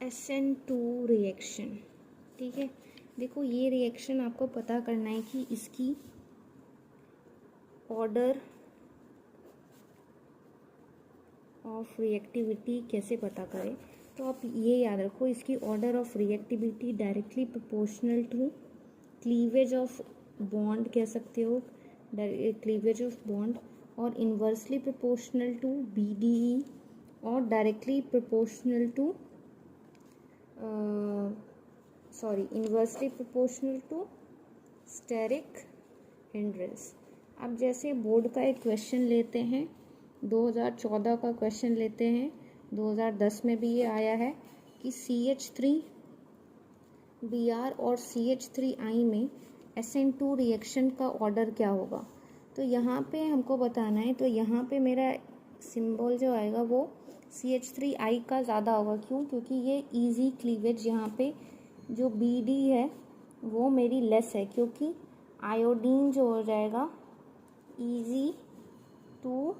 SN2 reaction, ठीक है। देखो ये रिएक्शन आपको पता करना है कि इसकी ऑर्डर ऑफ रिएक्टिविटी कैसे पता करें। तो आप ये याद रखो, इसकी order of reactivity directly proportional to cleavage of bond कह सकते हो, क्लीवेज ऑफ बॉन्ड, और इन्वर्सली प्रोपोर्शनल टू BDE, और directly proportional to inversely proportional to steric hindrance. अब जैसे बोर्ड का एक क्वेश्चन लेते हैं, 2014 का क्वेश्चन लेते हैं, 2010 में भी ये आया है कि CH3Br और CH3I में SN2 रिएक्शन का ऑर्डर क्या होगा। तो यहाँ पे हमको बताना है, तो यहाँ पे मेरा सिंबल जो आएगा वो CH3I का ज़्यादा होगा। क्यों? क्योंकि ये इजी क्लीवेज, यहाँ पे जो BD है वो मेरी लेस है, क्योंकि आयोडीन जो हो जाएगा इजी टू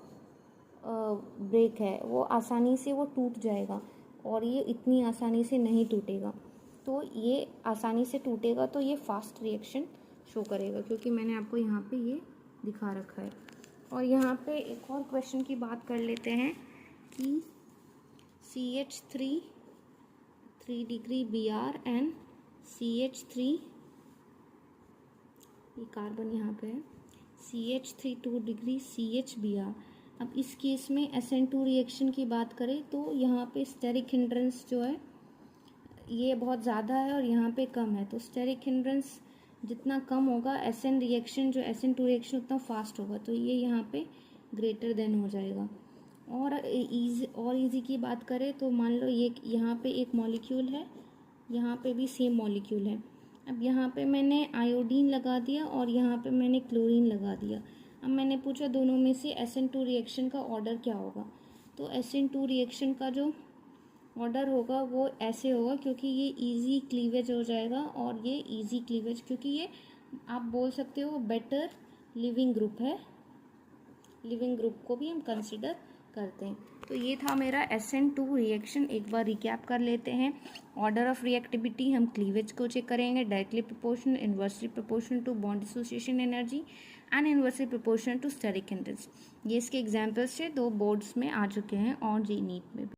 ब्रेक है, वो आसानी से वो टूट जाएगा, और ये इतनी आसानी से नहीं टूटेगा। तो ये आसानी से टूटेगा तो ये फास्ट रिएक्शन शो करेगा, क्योंकि मैंने आपको यहाँ पे ये दिखा रखा है। और यहाँ पे एक और क्वेश्चन की बात कर लेते हैं कि CH3 3 degree Br and CH3, ये कार्बन यहाँ पे है, CH3 2 डिग्री CHBr। अब इस केस में SN2 रिएक्शन की बात करें तो यहाँ पे स्टेरिक हिंड्रेंस जो है ये बहुत ज़्यादा है और यहाँ पे कम है। तो स्टेरिक हिंड्रेंस जितना कम होगा, SN रिएक्शन जो SN2 रिएक्शन उतना फास्ट होगा, तो ये यहाँ पे ग्रेटर देन हो जाएगा। और इजी की बात करें तो मान लो ये यहाँ पे एक मॉलिक्यूल है, यहाँ पे भी सेम मॉलिक्यूल है। अब यहाँ पे मैंने आयोडीन लगा दिया और यहाँ पे मैंने क्लोरीन लगा दिया। अब मैंने पूछा दोनों में से SN2 रिएक्शन का ऑर्डर क्या होगा। तो SN2 रिएक्शन का जो ऑर्डर होगा वो ऐसे होगा, क्योंकि ये इजी क्लीवेज हो जाएगा, और ये इजी क्लीवेज क्योंकि ये आप बोल सकते हो बेटर लिविंग ग्रुप है, लिविंग ग्रुप को भी हम कंसिडर करते हैं। तो ये था मेरा SN2 रिएक्शन। एक बार रिकैप कर लेते हैं। ऑर्डर ऑफ रिएक्टिविटी हम क्लीवेज को चेक करेंगे, directly proportional, inversely proportional to bond dissociation energy and inversely proportional to steric hindrance. ये इसके एग्जांपल्स थे, 2 बोर्ड्स में आ चुके हैं और जी नीट में भी।